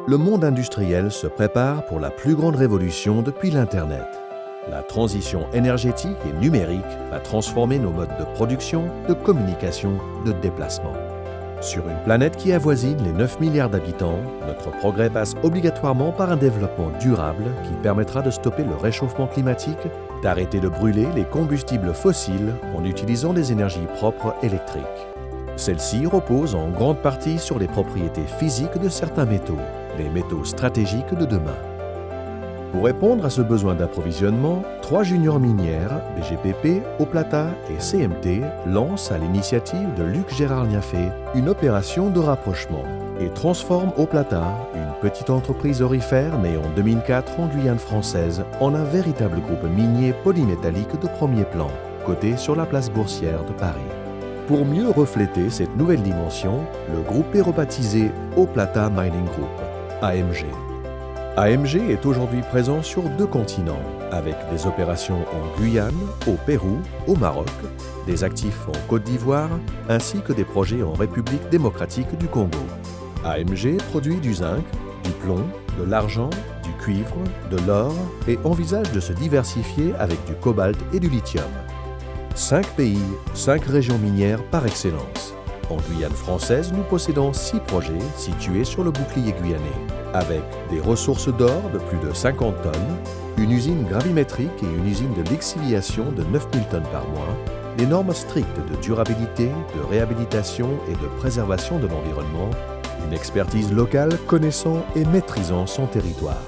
Le monde industriel se prépare pour la plus grande révolution depuis l'Internet. La transition énergétique et numérique va transformer nos modes de production, de communication, de déplacement. Sur une planète qui avoisine les 9 milliards d'habitants, notre progrès passe obligatoirement par un développement durable qui permettra de stopper le réchauffement climatique, d'arrêter de brûler les combustibles fossiles en utilisant des énergies propres électriques. Celles-ci reposent en grande partie sur les propriétés physiques de certains métaux, les métaux stratégiques de demain. Pour répondre à ce besoin d'approvisionnement, 3 juniors minières, BGPP, Oplata et CMT, lancent à l'initiative de Luc Gérard Niaffé une opération de rapprochement et transforment Oplata, une petite entreprise aurifère née en 2004 en Guyane française, en un véritable groupe minier polymétallique de premier plan, coté sur la place boursière de Paris. Pour mieux refléter cette nouvelle dimension, le groupe est rebaptisé Oplata Mining Group, AMG. AMG est aujourd'hui présent sur 2 continents, avec des opérations en Guyane, au Pérou, au Maroc, des actifs en Côte d'Ivoire, ainsi que des projets en République démocratique du Congo. AMG produit du zinc, du plomb, de l'argent, du cuivre, de l'or et envisage de se diversifier avec du cobalt et du lithium. 5 pays, 5 régions minières par excellence. En Guyane française, nous possédons 6 projets situés sur le bouclier guyanais, avec des ressources d'or de plus de 50 tonnes, une usine gravimétrique et une usine de lixiviation de 9000 tonnes par mois, des normes strictes de durabilité, de réhabilitation et de préservation de l'environnement, une expertise locale connaissant et maîtrisant son territoire.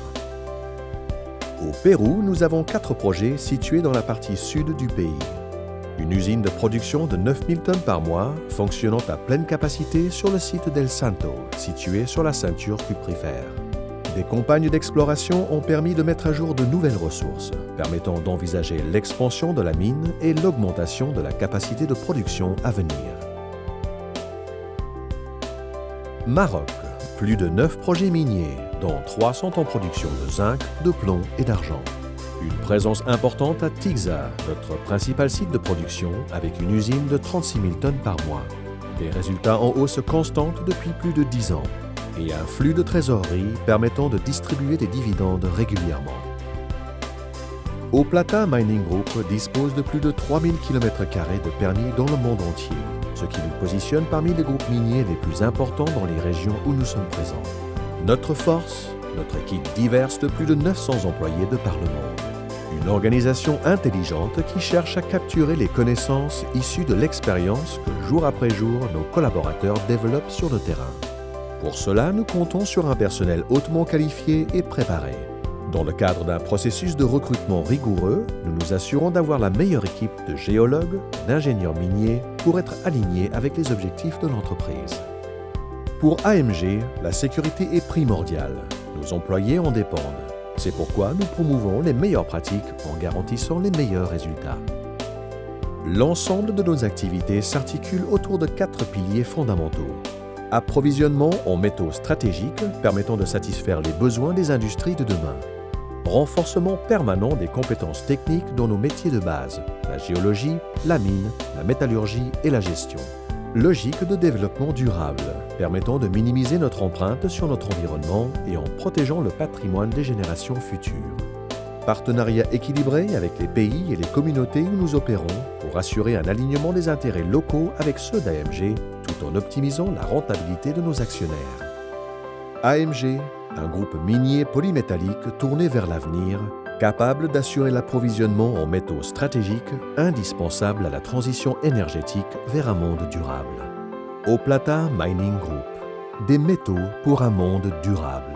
Au Pérou, nous avons 4 projets situés dans la partie sud du pays. Une usine de production de 9000 tonnes par mois, fonctionnant à pleine capacité sur le site d'El Santo, situé sur la ceinture cuprifère. Des campagnes d'exploration ont permis de mettre à jour de nouvelles ressources, permettant d'envisager l'expansion de la mine et l'augmentation de la capacité de production à venir. Maroc, plus de 9 projets miniers, dont 3 sont en production de zinc, de plomb et d'argent. Une présence importante à Tixa, notre principal site de production, avec une usine de 36 000 tonnes par mois. Des résultats en hausse constante depuis plus de 10 ans. Et un flux de trésorerie permettant de distribuer des dividendes régulièrement. Oplata Mining Group dispose de plus de 3000 km² de permis dans le monde entier, ce qui nous positionne parmi les groupes miniers les plus importants dans les régions où nous sommes présents. Notre force, notre équipe diverse de plus de 900 employés de par le monde. Une organisation intelligente qui cherche à capturer les connaissances issues de l'expérience que jour après jour nos collaborateurs développent sur le terrain. Pour cela, nous comptons sur un personnel hautement qualifié et préparé. Dans le cadre d'un processus de recrutement rigoureux, nous nous assurons d'avoir la meilleure équipe de géologues, d'ingénieurs miniers pour être alignés avec les objectifs de l'entreprise. Pour AMG, la sécurité est primordiale. Nos employés en dépendent. C'est pourquoi nous promouvons les meilleures pratiques en garantissant les meilleurs résultats. L'ensemble de nos activités s'articule autour de 4 piliers fondamentaux. Approvisionnement en métaux stratégiques permettant de satisfaire les besoins des industries de demain. Renforcement permanent des compétences techniques dans nos métiers de base, la géologie, la mine, la métallurgie et la gestion. Logique de développement durable, permettant de minimiser notre empreinte sur notre environnement et en protégeant le patrimoine des générations futures. Partenariat équilibré avec les pays et les communautés où nous opérons pour assurer un alignement des intérêts locaux avec ceux d'AMG, tout en optimisant la rentabilité de nos actionnaires. AMG, un groupe minier polymétallique tourné vers l'avenir, capable d'assurer l'approvisionnement en métaux stratégiques indispensables à la transition énergétique vers un monde durable. Oplata Mining Group, des métaux pour un monde durable.